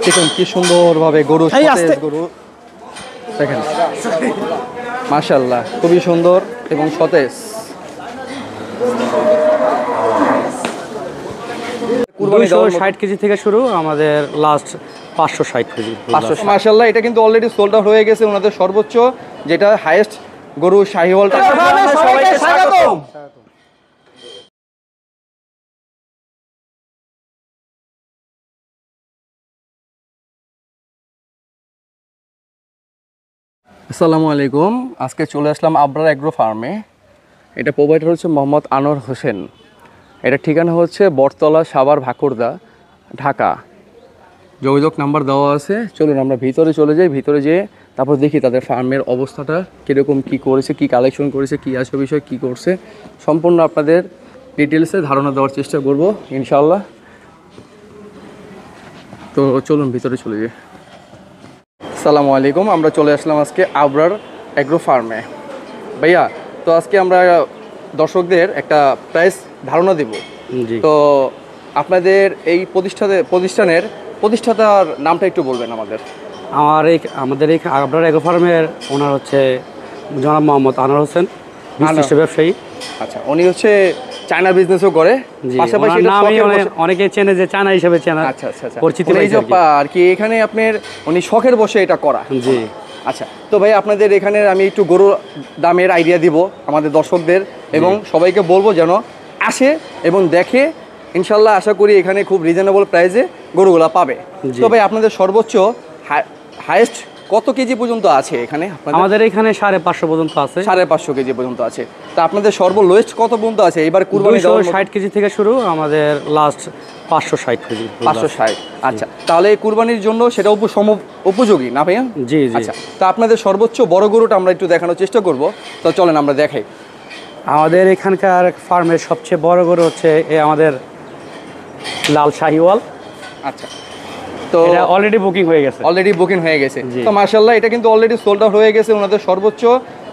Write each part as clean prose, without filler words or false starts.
দেখুন কি সুন্দরভাবে গরু, সতেজ গরু দেখেন, মাশাআল্লাহ খুবই সুন্দর এবং সতেজ। 260 কেজি থেকে শুরু, আমাদের লাস্ট 560 কেজি। 500 মাশাআল্লাহ। এটা কিন্তু অলরেডি সোল্ড আউট হয়ে গেছে ওনাদের সর্বোচ্চ যেটা হাইয়েস্ট গরু শাহিওয়ালটা। সবাইকে স্বাগতম। আসসালামু আলাইকুম। আজকে চলে আসলাম আবরার এগ্রো ফার্মে। এটা প্রোভাইডার হচ্ছে মোহাম্মদ আনোয়ার হোসেন। এটা ঠিকানা হচ্ছে বটতলা, সাভার, ভাকুরদা, ঢাকা। যোগাযোগ নাম্বার দেওয়া আছে। চলুন আমরা ভিতরে চলে যাই। ভিতরে যেয়ে তারপর দেখি তাদের ফার্মের অবস্থাটা কীরকম, কী করেছে, কী কালেকশন করেছে, কী আছে বিষয়, কী করছে, সম্পূর্ণ আপনাদের ডিটেলসে ধারণা দেওয়ার চেষ্টা করব ইনশাআল্লাহ। তো চলুন ভিতরে চলে যাই। আসসালামু আলাইকুম। আমরা চলে আসলাম আজকে আবরার এগ্রো ফার্মে। ভাইয়া, তো আজকে আমরা দর্শকদের একটা প্রাইস ধারণা দেব। তো আপনাদের এই প্রতিষ্ঠানের প্রতিষ্ঠাতার নামটা একটু বলবেন আমাদের। আমাদের এই আবরার এগ্রো ফার্মের ওনার হচ্ছে জনাব মোহাম্মদ আনোয়ার হোসেন, বিশিষ্ট ব্যবসায়ী। আচ্ছা, উনি হচ্ছে চায়না বিজনেসও করে, পাশাপাশি অনেকে চেনে যে চায়না হিসেবে চেনা। আচ্ছা আচ্ছা আচ্ছা, পরিচিতি আর কি। এখানে আপনার উনি শখের বসে এটা করা। জি আচ্ছা। তো ভাই আপনাদের এখানে আমি একটু গরু দামের আইডিয়া দিব আমাদের দর্শকদের, এবং সবাইকে বলবো যেন আসে এবং দেখে। ইনশাল্লাহ আশা করি এখানে খুব রিজনেবল প্রাইসে গরুগুলা পাবে। তো ভাই আপনাদের সর্বোচ্চ হাইয়েস্ট কত কেজি পর্যন্ত আছে এখানে? আমাদের এখানে 550 পর্যন্ত আছে। 550 কেজি পর্যন্ত আছে। তা আপনাদের সর্বলোয়েস্ট কত পর্যন্ত আছে? এবার কুরবানি 260 কেজি থেকে শুরু, আমাদের লাস্ট 560 কেজি। 560। আচ্ছা, তাহলে এই কুরবানির জন্য সেটা উপযোগী না ভাইয়া? জি জি। আচ্ছা, তা আপনাদের সর্বোচ্চ বড় গরুটা আমরা একটু দেখানোর চেষ্টা করব। তো চলেন আমরা দেখাই। আমাদের এখানকার ফার্মের সবচেয়ে বড় গরু হচ্ছে আমাদের লাল শাহিওয়াল। আচ্ছা, তো এটা অলরেডি বুকিং হয়ে গেছে। তো মাশাআল্লাহ এটা কিন্তু অলরেডি সোল্ড আউট হয়ে গেছে। ওনাদের সর্বোচ্চ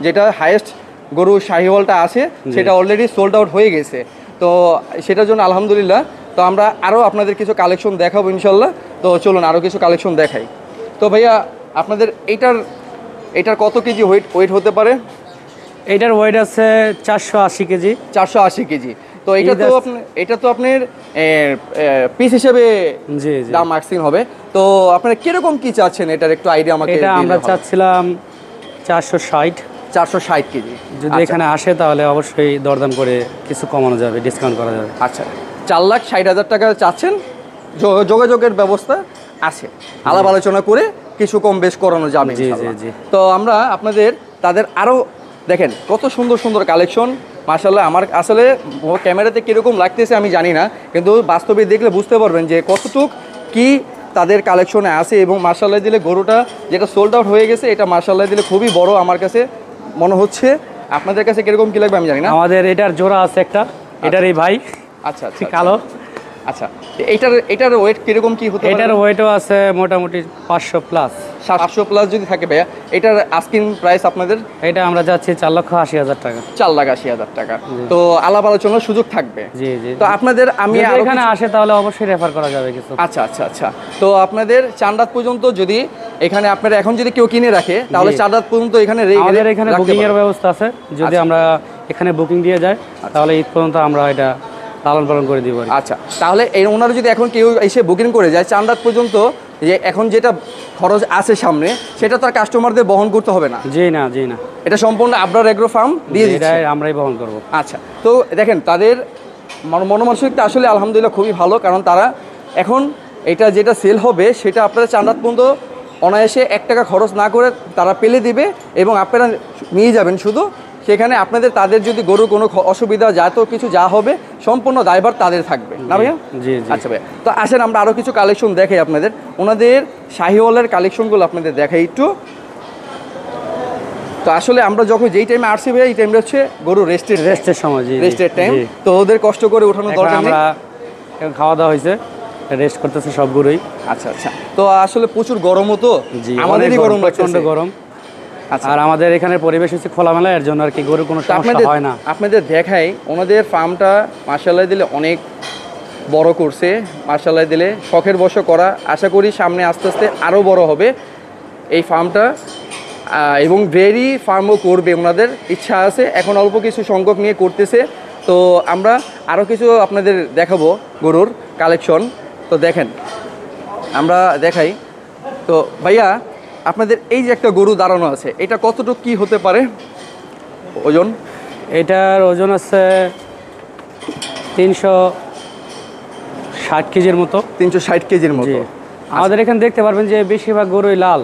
যেটা হাইয়েস্ট গরু শাহিওয়ালটা আছে সেটা অলরেডি সোল্ড আউট হয়ে গেছে। তো সেটার জন্য আলহামদুলিল্লাহ। তো আমরা আরও আপনাদের কিছু কালেকশন দেখাবো ইনশাল্লাহ। তো চলুন আরও কিছু কালেকশন দেখাই। তো ভাইয়া আপনাদের এটার কত কেজি ওয়েট হতে পারে? এটার ওয়েট আছে 480 কেজি। 480 কেজি। তো এটা তো আপনার পিস হিসেবে দাম মার্কসিং হবে। তো আপনারা কিরকম কি চাচ্ছেন এটার একটু আইডিয়া আমাকে দিলে? এটা আমরা চাচ্ছিলাম 460 কেজি। যদি এখানে আসে তাহলে অবশ্যই দরদাম করে কিছু কমানো যাবে, ডিসকাউন্ট করা যাবে। আচ্ছা, 4,60,000 টাকা চাচ্ছেন। যোগাযোগের ব্যবস্থা আছে, আলাপ আলোচনা করে কিছু কম বেশ করানো যাবে। তো আমরা আপনাদের তাদের আরও দেখেন কত সুন্দর সুন্দর কালেকশন। মাশাআল্লাহ, আমার আসলে ক্যামেরাতে কীরকম লাগতেছে আমি জানি না, কিন্তু বাস্তবে দেখলে বুঝতে পারবেন যে কতটুক কি তাদের কালেকশনে আছে। এবং মাশাআল্লাহ দিলে গরুটা যেটা সোল্ড আউট হয়ে গেছে, এটা মাশাআল্লাহ দিলে খুবই বড় আমার কাছে মনে হচ্ছে। আপনাদের কাছে কীরকম কী লাগবে আমি জানি না। আমাদের এটার জোড়া আছে একটা, এটার এই ভাই। আচ্ছা আচ্ছা, কালো। আচ্ছা, এটার ওয়েট কিরকম কি হতে পারে? এটার ওয়েটও আছে মোটামুটি 500 প্লাস। 700 প্লাস যদি থাকে ভাইয়া, এটার আস্কিং প্রাইস আপনাদের? এটা আমরা যাচ্ছি 4,80,000 টাকা। 4,80,000 টাকা। তো আলাপ আলোচনার সুযোগ থাকবে। জি জি। তো আপনাদের আমি এখানে আসে তাহলে অবশ্যই রেফার করা যাবে কিছু। আচ্ছা আচ্ছা আচ্ছা। তো আপনাদের চান্দাত পর্যন্ত যদি এখানে আপনারা এখন যদি কেউ কিনে রাখে তাহলে চান্দাত পর্যন্ত এখানে আমাদের এখানে বুকিং এর ব্যবস্থা আছে। যদি আমরা এখানে বুকিং দিয়ে যাই তাহলে ঈদ পর্যন্ত আমরা এটা লালন পালন করে দিব। আচ্ছা, তাহলে ওনারা যদি এখন কেউ এসে বুকিং করে যায় চান্দাত পর্যন্ত, যে এখন যেটা খরচ আছে সামনে সেটা তো আর কাস্টমারদের বহন করতে হবে না? জি না, জি না, এটা সম্পূর্ণ আবরার এগ্রো ফার্ম দিয়ে দিচ্ছে, আমরাই বহন করব। আচ্ছা, তো দেখেন তাদের মনোমানসিকতা আসলে আলহামদুলিল্লাহ খুবই ভালো। কারণ তারা এখন এটা যেটা সেল হবে সেটা আপনারা চান্দাত পর্যন্ত অনায়াসে 1 টাকা খরচ না করে তারা পেলে দিবে, এবং আপনারা নিয়ে যাবেন শুধু। সেখানে তাদের যদি গরু কোনো অসুবিধা তো কিছু যা হবে সম্পূর্ণ দায়ভার তাদের থাকবে না ভাইয়া? জি। আচ্ছা ভাইয়া, তো আসেন আমরা আরও কিছু কালেকশন দেখাই আপনাদের। ওনাদের শাহিওয়ালের কালেকশনগুলো আপনাদের দেখাই একটু। তো আসলে আমরা যখন যেই টাইমে আসছি ভাইয়া, এই টাইমটা হচ্ছে গরু রেস্টের সময়, রেস্টের টাইম। তো ওদের কষ্ট করে ওঠানো দরকার নেই। আমরা খাওয়া দাওয়া হয়েছে, রেস্ট করতেছে সব গরুই। আচ্ছা আচ্ছা। তো আসলে প্রচুর গরমও, তো আমাদেরই গরম, প্রচন্ড গরম। আর আমাদের এখানে পরিবেশ হচ্ছে খোলামেলা, এর জন্য আর কি গরুর কোনো সমস্যা হয় না। আপনাদের দেখাই ওনাদের ফার্মটা মাশাআল্লাহ দিলে অনেক বড় করছে মাশাআল্লাহ দিলে, শখের বশে করা। আশা করি সামনে আস্তে আস্তে আরও বড় হবে এই ফার্মটা, এবং ডেয়ারি ফার্মও করবে, ওনাদের ইচ্ছা আছে। এখন অল্প কিছু সংখ্যক নিয়ে করতেছে। তো আমরা আরও কিছু আপনাদের দেখাবো গরুর কালেকশন। তো দেখেন, আমরা দেখাই। তো ভাইয়া, আপনাদের এই যে একটা গরু দাঁড়ানো আছে, এটা কতটুকু কি হতে পারে ওজন? এটার ওজন আছে 360 কেজির মতো। 360 কেজির মতো। আমাদের এখানে দেখতে পারবেন যে বেশিরভাগ গরুই লাল,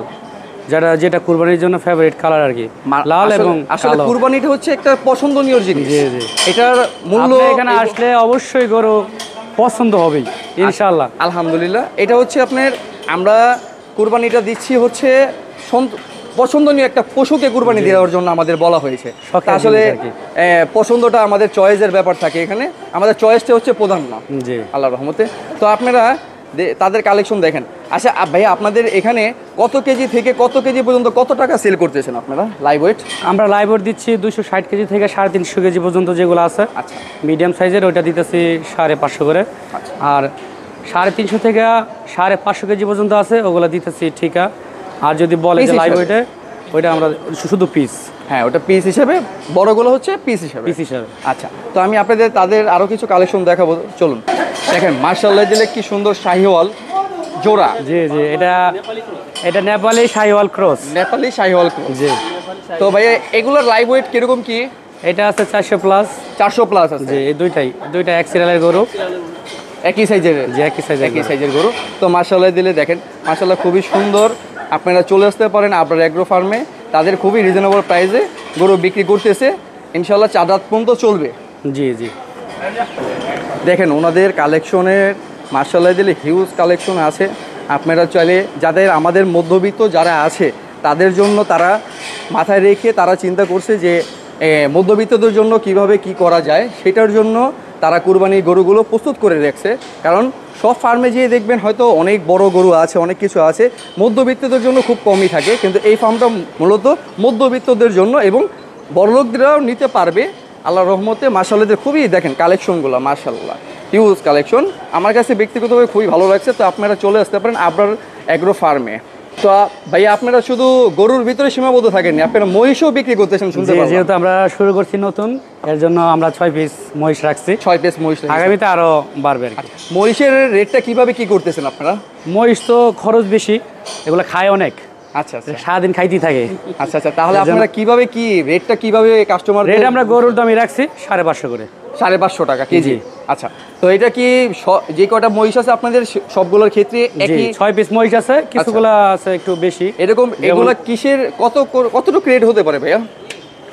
যেটা কুরবানির জন্য ফেভারিট কালার আর কি, লাল এবং আসলে কুরবানিটা হচ্ছে একটা পছন্দনীয় জিনিস। জি জি, এটার মূল্য এখানে আসলে অবশ্যই গরু পছন্দ হবেই ইনশাআল্লাহ। আলহামদুলিল্লাহ। এটা হচ্ছে আপনার, আমরা কুরবানিটা দিচ্ছি হচ্ছে পছন্দনীয় একটা পশুকে কুরবানি দেওয়ার জন্য আমাদের বলা হয়েছে। আসলে পছন্দটা আমাদের চয়েসের ব্যাপার থাকে, এখানে আমাদের চয়েসটা হচ্ছে প্রধান না। জি, আল্লাহর রহমতে। তো আপনারা তাদের কালেকশন দেখেন। আচ্ছা ভাইয়া, আপনাদের এখানে কত কেজি থেকে কত কেজি পর্যন্ত কত টাকা সেল করতেছেন আপনারা লাইভ ওয়েট? আমরা লাইভ ওয়েট দিচ্ছি 260 কেজি থেকে 350 কেজি পর্যন্ত যেগুলো আছে। আচ্ছা, মিডিয়াম সাইজের ওইটা দিতেছি 550 করে। আর 350 থেকে 550 কেজি পর্যন্ত আছে, ওগুলো দিতেছি ঠিকা। আর যদি বলে যে লাইভ ওয়েটে, ওইটা আমরা শুধু পিস। হ্যাঁ, ওটা পিস হিসেবে, বড়গুলো হচ্ছে পিস হিসেবে। আচ্ছা, তো আমি আপনাদের তাদের আরও কিছু কালেকশন দেখাবো, চলুন। দেখেন মাশাআল্লাহ দিলে কি সুন্দর শাহিওয়াল জোড়া। জি জি, এটা নেপালি শাহিওয়াল ক্রস। নেপালি শাহিওয়াল ক্রস। জি। তো ভাইয়া, এগুলোর লাইভ ওয়েট কিরকম কি? এটা আছে 400 প্লাস। 400 প্লাস আছে। জি, এই দুইটা এক সিরিয়ালের গরু, একই সাইজের। জি, একই সাইজের গরু। তো মাশাআল্লাহ দিলে দেখেন, মাশাআল্লাহ খুবই সুন্দর। আপনারা চলে আসতে পারেন আবরার এগ্রো ফার্মে। তাদের খুবই রিজনেবল প্রাইসে গরু বিক্রি করতেছে, ইনশাআল্লাহ 4 রাত পর্যন্ত চলবে। জি জি, দেখেন ওনাদের কালেকশনের মাশাআল্লাহ দিলে হিউজ কালেকশন আছে। আপনারা চাইলে, যাদের আমাদের মধ্যবিত্ত যারা আছে তাদের জন্য, তারা মাথায় রেখে তারা চিন্তা করছে যে মধ্যবিত্তদের জন্য কিভাবে কি করা যায়, সেটার জন্য তারা কুরবানির গরুগুলো প্রস্তুত করে রাখছে। কারণ সব ফার্মে যেয়ে দেখবেন হয়তো অনেক বড় গরু আছে, অনেক কিছু আছে, মধ্যবিত্তদের জন্য খুব কমই থাকে। কিন্তু এই ফার্মটা মূলত মধ্যবিত্তদের জন্য, এবং বড়লোকদেরও নিতে পারবে আল্লাহর রহমতে। মাশাআল্লাহ খুবই দেখেন কালেকশনগুলো, মাশাআল্লাহ হিউজ কালেকশন। আমার কাছে ব্যক্তিগতভাবে খুবই ভালো লাগছে। তো আপনারা চলে আসতে পারেন আবরার এগ্রো ফার্মে। তো ভাইয়া, আপনারা শুধু গরুর ভিতরে সীমাবদ্ধ থাকেননি, আপনারা মহিষও বিক্রি করতেছেন শুনতে পাচ্ছি। যেহেতু আমরা শুরু করছি নতুন, এর জন্য আমরা 6 পিস মহিষ রাখছি। 6 পিস মহিষ, আগামীতে আরো বাড়বে। মহিষের রেটটা কিভাবে কি করতেছেন আপনারা? মহিষ তো খরচ বেশি, এগুলো খায় অনেক। আচ্ছা আচ্ছা, সারাদিন খাইতেই থাকে। আচ্ছা আচ্ছা, তাহলে আপনারা কিভাবে কি রেটটা কিভাবে কাস্টমার? রেট আমরা গরুর দামই রাখছি 550 করে। 550 টাকা কেজি। আচ্ছা, তো এটা কি যে কয়টা মহিষ আছে আপনাদের সবগুলোর ক্ষেত্রে একই? 6 পিস মহিষ আছে, কিছুগুলো আছে একটু বেশি। এরকম এগুলা কিসের কতটুকু রেট হতে পারে ভাইয়া?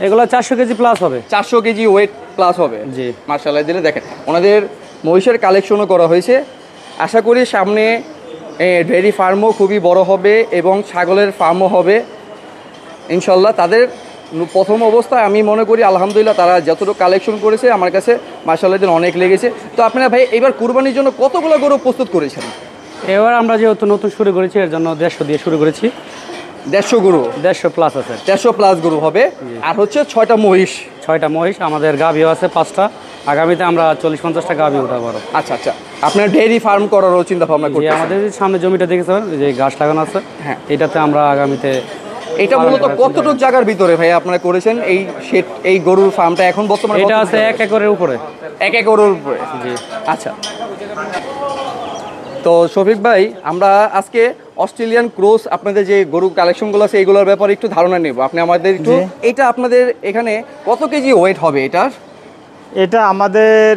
এগুলো 400 কেজি প্লাস হবে। 400 কেজি ওয়েট প্লাস হবে। জি, মাশাআল্লাহ দিলে দেখেন ওনাদের মহিষের কালেকশনও করা হয়েছে। আশা করি সামনে ডেয়ারি ফার্মও খুবই বড় হবে এবং ছাগলের ফার্মও হবে ইনশাল্লাহ। তাদের প্রথম অবস্থায় আমি মনে করি আলহামদুলিল্লাহ তারা যতটুকু কালেকশন করেছে আমার কাছে মাশাআল্লাহ দিন অনেক লেগেছে। তো আপনারা ভাই এবার কুরবানির জন্য কতগুলো গরু প্রস্তুত করেছেন? এবার আমরা যেহেতু নতুন শুরু করেছি, এর জন্য 150 দিয়ে শুরু করেছি। 150 গরু? 150 প্লাস আছে। 150 প্লাস গরু হবে। আর হচ্ছে 6টা মহিষ। 6টা মহিষ, আমাদের গাভীও আছে 5টা। আগামীতে আমরা 40-50টা গাভী উঠাবো আরো। আচ্ছা আচ্ছা, আপনার ডেয়ারি ফার্ম করারও চিন্তা ভাবনা করছেন? আমাদের সামনে জমিটা দেখেছেন, যে গাছ লাগানো আছে, হ্যাঁ, এটাতে আমরা আগামীতে। এটা মূলত কতটুকু জায়গার ভিতরে ভাই আপনারা করেছেন এই গরুর ফার্মটা এখন বর্তমানে? এটা আছে 1 একরের উপরে। 1 একরের উপরে? জি। আচ্ছা, তো শফিক ভাই, আমরা আজকে অস্ট্রেলিয়ান ক্রস আপনাদের যে গরু কালেকশনগুলো আছে এইগুলোর ব্যাপারে একটু ধারণা নেব। আপনি আমাদের একটু, এটা আপনাদের এখানে কত কেজি ওয়েট হবে এটার? এটা আমাদের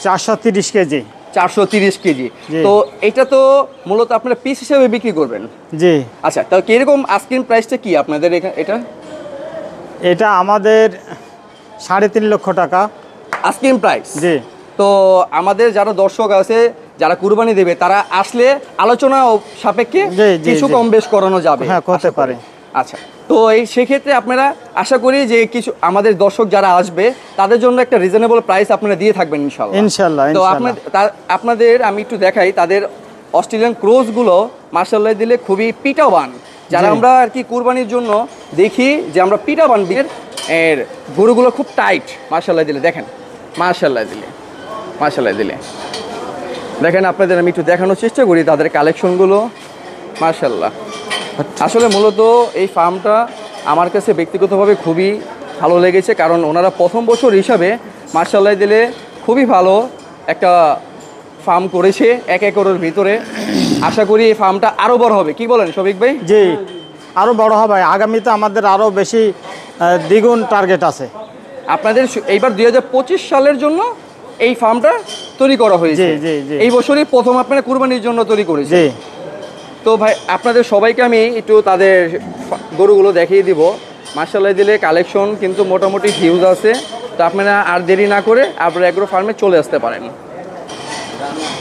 430 কেজি। 430 কেজি। তো এটা তো মূলত আপনারা পিস হিসেবে বিক্রি করবেন? জি। আচ্ছা, তো কিরকম আস্কিং প্রাইসটা কি আপনাদের এটা? এটা আমাদের 3.5 লক্ষ টাকা আস্কিং প্রাইস। জি। তো আমাদের যারা দর্শক আছে, যারা কুরবানি দেবে, তারা আসলে আলোচনা সাপেক্ষে কিছু কম বেশ করানো যাবে? হ্যাঁ, করতে পারে। আচ্ছা, তো সেক্ষেত্রে আপনারা আশা করি যে কিছু আমাদের দর্শক যারা আসবে তাদের জন্য একটা রিজনেবল প্রাইস আপনারা দিয়ে থাকবেন ইনশাআল্লাহ। ইনশাআল্লাহ। তো আপনাদের আমি একটু দেখাই তাদের অস্ট্রেলিয়ান ক্রসগুলো মাশাআল্লাহ দিলে খুবই পিটাবান। যারা আমরা আর কি কুরবানির জন্য দেখি যে আমরা পিটাবান এর গরুগুলো খুব টাইট মাশাআল্লাহ দিলে, দেখেন মাশাআল্লাহ দিলে দেখেন আপনাদের আমি একটু দেখানোর চেষ্টা করি তাদের কালেকশনগুলো। মাশাআল্লাহ, আসলে মূলত এই ফার্মটা আমার কাছে ব্যক্তিগতভাবে খুবই ভালো লেগেছে, কারণ ওনারা প্রথম বছর হিসাবে মাশাআল্লাহ দিলে খুবই ভালো একটা ফার্ম করেছে 1 একরের ভিতরে। আশা করি এই ফার্মটা আরও বড় হবে, কি বলেন শফিক ভাই? জি, আরও বড় হবে। আগামীতে আমাদের আরও বেশি দ্বিগুণ টার্গেট আছে। আপনাদের এইবার 2025 সালের জন্য এই ফার্মটা তৈরি করা হয়েছে। জি জি জি, এই বছরই প্রথম আপনারা কুরবানির জন্য তৈরি করেছে। জি। তো ভাই আপনাদের সবাইকে আমি একটু তাদের গরুগুলো দেখিয়ে দিব। মাশাআল্লাহ দিলে কালেকশন কিন্তু মোটামুটি হিউজ আছে। তো আপনারা আর দেরি না করে আপনারা এগ্রো ফার্মে চলে আসতে পারেন।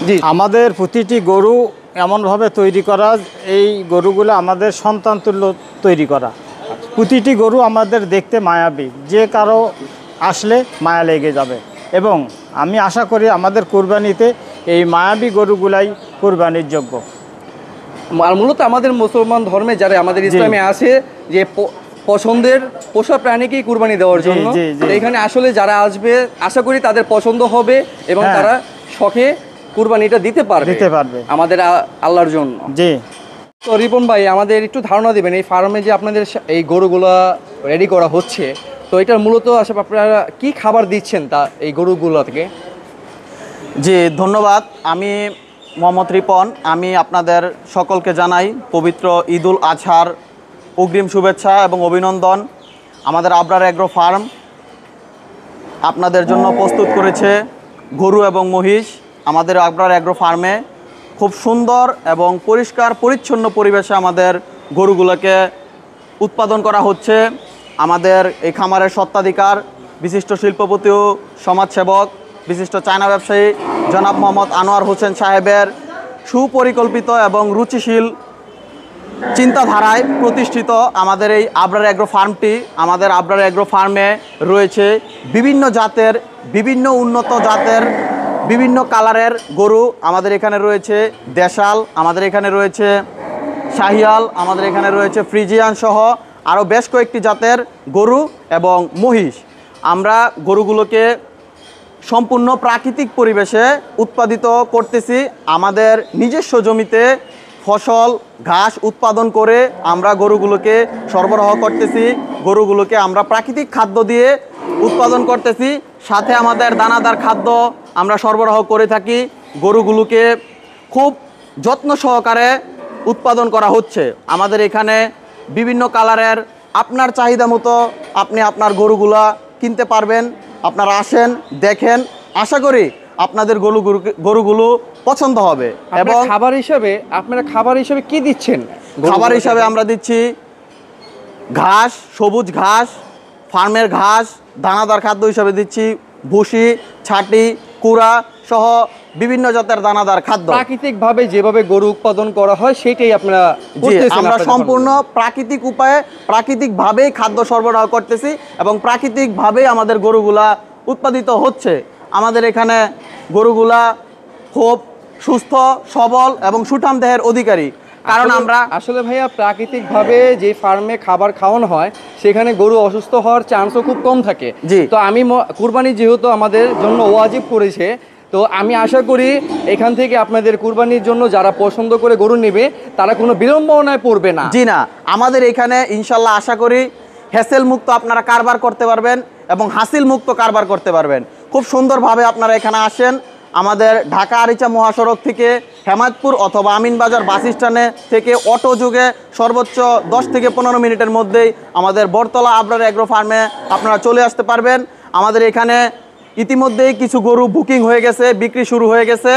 জি, আমাদের প্রতিটি গরু এমনভাবে তৈরি করা, এই গরুগুলো আমাদের সন্তান তুল্য তৈরি করা। প্রতিটি গরু আমাদের দেখতে মায়াবী, যে কারো আসলে মায়া লেগে যাবে। এবং আমি আশা করি আমাদের কুরবানিতে এই মায়াবী গরুগুলাই কুরবানির যোগ্য। আর মূলত আমাদের মুসলমান ধর্মে যারা আমাদের ইসলামে আছে যে পছন্দের পোষা প্রাণীকেই কুরবানি দেওয়ার জন্য, জি, জি। তো এখানে আসলে যারা আসবে আশা করি তাদের পছন্দ হবে এবং হ্যাঁ। তারা শখে কুরবানিটা দিতে পারবে আমাদের আল্লাহর জন্য। জি। তো রিপন ভাই আমাদের একটু ধারণা দিবেন এই ফার্মে যে আপনাদের এই গরুগুলা রেডি করা হচ্ছে, তো এটার মূলত আসলে আপনারা কি খাবার দিচ্ছেন তা এই গরুগুলো থেকে? জি ধন্যবাদ। আমি মোহাম্মদ রিপন। আমি আপনাদের সকলকে জানাই পবিত্র ঈদুল আজহার অগ্রিম শুভেচ্ছা এবং অভিনন্দন। আমাদের আবরার এগ্রো ফার্ম আপনাদের জন্য প্রস্তুত করেছে গরু এবং মহিষ। আমাদের আবরার এগ্রো ফার্মে খুব সুন্দর এবং পরিষ্কার পরিচ্ছন্ন পরিবেশে আমাদের গরুগুলোকে উৎপাদন করা হচ্ছে। আমাদের এই খামারের স্বত্বাধিকার বিশিষ্ট শিল্পপতি ও সমাজসেবক বিশিষ্ট চায়না ব্যবসায়ী জনাব মোহাম্মদ আনোয়ার হোসেন সাহেবের সুপরিকল্পিত এবং রুচিশীল চিন্তাধারায় প্রতিষ্ঠিত আমাদের এই আবরার এগ্রো ফার্মটি। আমাদের আবরার এগ্রো ফার্মে রয়েছে বিভিন্ন জাতের, বিভিন্ন উন্নত জাতের, বিভিন্ন কালারের গরু। আমাদের এখানে রয়েছে দেশাল, আমাদের এখানে রয়েছে শাহিয়াল, আমাদের এখানে রয়েছে ফ্রিজিয়ান সহ আরও বেশ কয়েকটি জাতের গরু এবং মহিষ। আমরা গরুগুলোকে সম্পূর্ণ প্রাকৃতিক পরিবেশে উৎপাদিত করতেছি। আমাদের নিজস্ব জমিতে ফসল ঘাস উৎপাদন করে আমরা গরুগুলোকে সরবরাহ করতেছি। গরুগুলোকে আমরা প্রাকৃতিক খাদ্য দিয়ে উৎপাদন করতেছি, সাথে আমাদের দানাদার খাদ্য আমরা সরবরাহ করে থাকি। গরুগুলোকে খুব যত্ন সহকারে উৎপাদন করা হচ্ছে। আমাদের এখানে বিভিন্ন কালারের আপনার চাহিদা মতো আপনি আপনার গরুগুলা কিনতে পারবেন। আপনারা আসেন, দেখেন, আশা করি আপনাদের গরুগুলো পছন্দ হবে। এবং আপনারা খাবার হিসাবে কি দিচ্ছেন? খাবার হিসাবে আমরা দিচ্ছি ঘাস, সবুজ ঘাস, ফার্মের ঘাস, দানাদার খাদ্য হিসাবে দিচ্ছি ভুসি, ছাটি, কুড়া সহ বিভিন্ন জাতের দানাদার খাদ্য। প্রাকৃতিকভাবে যেভাবে গরু উৎপাদন করা হয় সেটাই আপনারা করতেছেন? আমরা সম্পূর্ণ প্রাকৃতিক উপায়ে প্রাকৃতিকভাবেই খাদ্য সরবরাহ করতেছি এবং প্রাকৃতিকভাবেই আমাদের গরুগুলা উৎপাদিত হচ্ছে। আমাদের এখানে গরুগুলা খুব সুস্থ সবল এবং সুঠাম দেহের অধিকারী। কারণ আমরা আসলে ভাইয়া প্রাকৃতিকভাবে যে ফার্মে খাবার খাওয়ানো হয় সেখানে গরু অসুস্থ হওয়ার চান্সও খুব কম থাকে। জি। তো আমি কুরবানি যেহেতু আমাদের জন্য ওয়াজিব করেছে, তো আমি আশা করি এখান থেকে আপনাদের কুরবানির জন্য যারা পছন্দ করে গরু নেবে তারা কোনো বিড়ম্বনায় পড়বে না। জি না, আমাদের এখানে ইনশাল্লাহ আশা করি হ্যাসেল মুক্ত আপনারা কারবার করতে পারবেন এবং হাসিল মুক্ত কারবার করতে পারবেন। খুব সুন্দরভাবে আপনারা এখানে আসেন। আমাদের ঢাকা আরিচা মহাসড়ক থেকে হেমায়তপুর অথবা আমিনবাজার বাস স্ট্যান্ডে থেকে অটো যুগে সর্বোচ্চ 10 থেকে 15 মিনিটের মধ্যেই আমাদের বরতলা আবরার এগ্রো ফার্মে আপনারা চলে আসতে পারবেন। আমাদের এখানে ইতিমধ্যেই কিছু গরু বুকিং হয়ে গেছে, বিক্রি শুরু হয়ে গেছে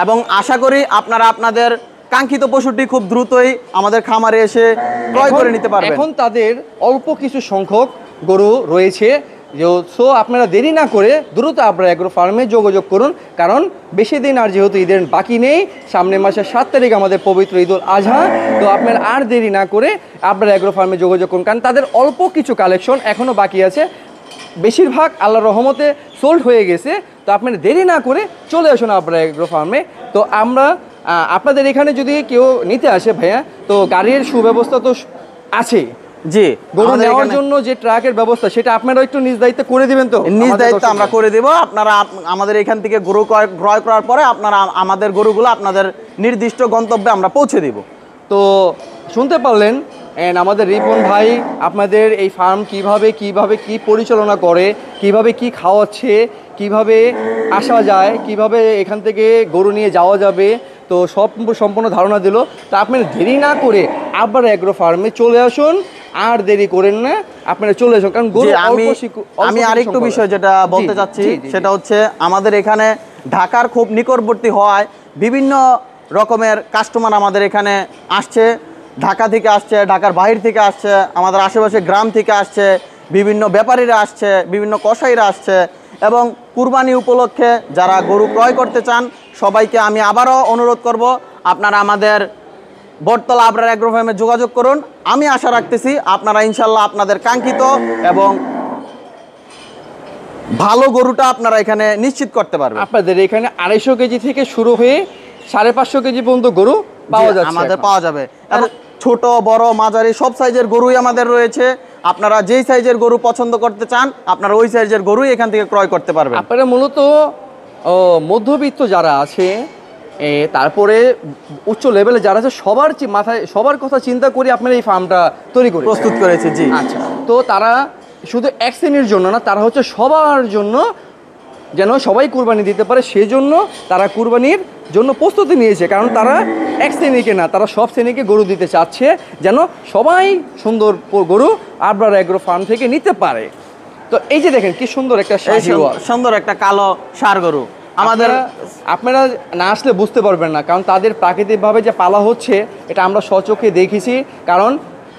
এবং আশা করি আপনারা আপনাদের কাঙ্ক্ষিত পশুটি খুব দ্রুতই আমাদের খামারে এসে ক্রয় করে নিতে পারবেন। এখন তাদের অল্প কিছু সংখ্যক গরু রয়েছে, সো আপনারা দেরি না করে দ্রুত আপনারা এগ্রো ফার্মে যোগাযোগ করুন, কারণ বেশি দিন আর যেহেতু ঈদের বাকি নেই, সামনের মাসের 7 তারিখ আমাদের পবিত্র ঈদুল আজহা। তো আপনারা আর দেরি না করে আপনারা এগ্রো ফার্মে যোগাযোগ করুন, কারণ তাদের অল্প কিছু কালেকশন এখনও বাকি আছে, বেশিরভাগ আল্লাহর রহমতে সোল্ড হয়ে গেছে। তো আপনারা দেরি না করে চলে আসুন আপনারা এগ্রো ফার্মে। তো আমরা আপনাদের এখানে যদি কেউ নিতে আসে ভাইয়া, তো গাড়ির সুব্যবস্থা তো আছে, জি, গরু আমাদের নেওয়ার এখানে- জন্য যে ট্রাকের ব্যবস্থা সেটা আপনারা একটু নিজ দায়িত্বে করে দিবেন তো? নিজ আমাদের দায়িত্ব দর্শকদের। আমরা করে দেব। আপনারা আমাদের এখান থেকে গরু ক্রয় করার পরে আপনারা আমাদের গরুগুলো আপনাদের নির্দিষ্ট গন্তব্যে আমরা পৌঁছে দিব। তো শুনতে পারলেন আমাদের রিপন ভাই আপনাদের এই ফার্ম কিভাবে কি পরিচালনা করে, কিভাবে কি খাওয়াচ্ছে, কিভাবে আসা যায়, কিভাবে এখান থেকে গরু নিয়ে যাওয়া যাবে, তো সম্পূর্ণ ধারণা দিল। তো আপনারা দেরি না করে আবার অ্যাগ্রো ফার্মে চলে আসুন, আর দেরি করেন না, আপনারা চলে আসুন, কারণ গরু জি, আমি অল্প আরেকটু সংখ্যক বিষয় আছে। যেটা বলতে জি, চাচ্ছি জি, জি, জি। সেটা হচ্ছে আমাদের এখানে ঢাকার খুব নিকটবর্তী হওয়ায় বিভিন্ন রকমের কাস্টমার আমাদের এখানে আসছে। ঢাকা থেকে আসছে, ঢাকার বাইরে থেকে আসছে, আমাদের আশেপাশে গ্রাম থেকে আসছে, বিভিন্ন ব্যাপারীরা আসছে, বিভিন্ন কসাইরা আসছে, এবং কুরবানি উপলক্ষে যারা গরু ক্রয় করতে চান সবাইকে আমি আবারও অনুরোধ করব, আপনারা আমাদের বটতলা আবরার অ্যাগ্রো ফার্মে যোগাযোগ করুন। আমি আশা রাখতেছি আপনারা ইনশাল্লাহ আপনাদের কাঙ্ক্ষিত এবং ভালো গরুটা আপনারা এখানে নিশ্চিত করতে পারবেন। আপনাদের এখানে 250 কেজি থেকে শুরু হয়ে 550 কেজি পর্যন্ত গরু পাওয়া জি, যাচ্ছে আমাদের এখন। পাওয়া যাবে, এবং ছোট বড় মাঝারি সব সাইজের গরুই আমাদের রয়েছে। আপনারা যেই সাইজের গরু পছন্দ করতে চান আপনারা ওই সাইজের গরুই এখান থেকে ক্রয় করতে পারবেন। আপনারা মূলত মধ্যবিত্ত যারা আছে, তারপরে উচ্চ লেভেলে যারা আছে, সবার মাথায় সবার কথা চিন্তা করে আপনারা এই ফার্মটা তৈরি করে প্রস্তুত করেছি। জি, আচ্ছা, তো তারা শুধু এক শ্রেণীর জন্য না, তারা হচ্ছে সবার জন্য, যেন সবাই কুরবানি দিতে পারে সেজন্য তারা কুরবানির জন্য প্রস্তুতি নিয়েছে। কারণ তারা এক শ্রেণীকে না, তারা সব শ্রেণীকে গরু দিতে চাচ্ছে, যেন সবাই সুন্দর গরু আবরার অ্যাগ্রো ফার্ম থেকে নিতে পারে। তো এই যে দেখেন কি সুন্দর একটা এই শাহিওয়াল। সুন্দর একটা কালো ষাঁড় গরু আমাদের। আপনারা না আসলে বুঝতে পারবেন না, কারণ তাদের প্রাকৃতিকভাবে যে পালা হচ্ছে এটা আমরা স্বচক্ষে দেখেছি। কারণ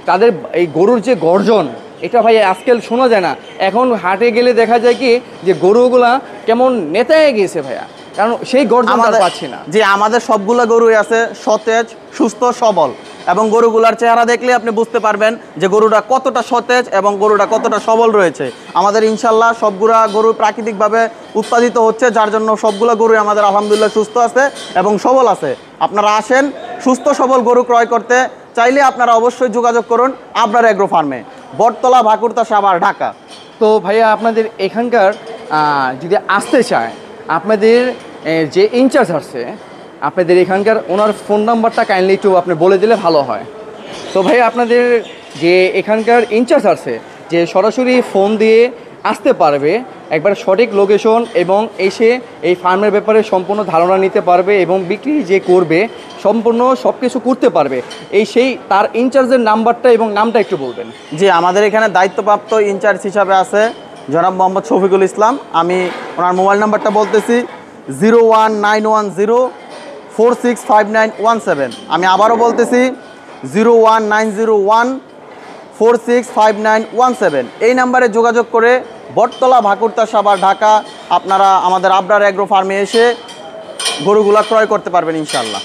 তাদের এই গরুর যে গর্জন, এটা ভাই আজকাল শোনা যায় না। এখন হাটে গেলে দেখা যায় কি যে গরুগুলা কেমন নেতায় গিয়েছে ভাইয়া, কারণ সেই গর্জন পাচ্ছি না। যে আমাদের সবগুলা গরুই আছে সতেজ, সুস্থ, সবল, এবং গরুগুলার চেহারা দেখলে আপনি বুঝতে পারবেন যে গরুটা কতটা সতেজ এবং গরুটা কতটা সবল রয়েছে। আমাদের ইনশাল্লাহ সবগুলা গরু প্রাকৃতিকভাবে উৎপাদিত হচ্ছে, যার জন্য সবগুলা গরু আমাদের আলহামদুলিল্লাহ সুস্থ আছে এবং সবল আছে। আপনারা আসেন সুস্থ সবল গরু ক্রয় করতে চাইলে আপনারা অবশ্যই যোগাযোগ করুন আবরার অ্যাগ্রো ফার্মে, বটতলা, ভাকুরতা, সাভার, ঢাকা। তো ভাইয়া আপনাদের এখানকার যদি আসতে চায়, আপনাদের যে ইনচার্জ আছে আপনাদের এখানকার, ওনার ফোন নাম্বারটা কাইন্ডলি একটু আপনি বলে দিলে ভালো হয়। তো ভাইয়া আপনাদের যে এখানকার ইনচার্জ আছে, যে সরাসরি ফোন দিয়ে আসতে পারবে, একবার সঠিক লোকেশন এবং এসে এই ফার্মের ব্যাপারে সম্পূর্ণ ধারণা নিতে পারবে এবং বিক্রি যে করবে সম্পূর্ণ সব কিছু করতে পারবে, সেই তার ইনচার্জের নাম্বারটা এবং নামটা একটু বলবেন। জি, আমাদের এখানে দায়িত্বপ্রাপ্ত ইনচার্জ হিসাবে আছে জনাব মোহাম্মদ শফিকুল ইসলাম। আমি ওনার মোবাইল নাম্বারটা বলতেছি 01910465917। আমি আবারও বলতেছি 01901465917। এই নাম্বারে যোগাযোগ করে বটতলা, ভাকুরতা, সাভার, ঢাকা আপনারা আমাদের আবরার অ্যাগ্রো ফার্মে এসে গরুগুলা ক্রয় করতে পারবেন ইনশাআল্লাহ।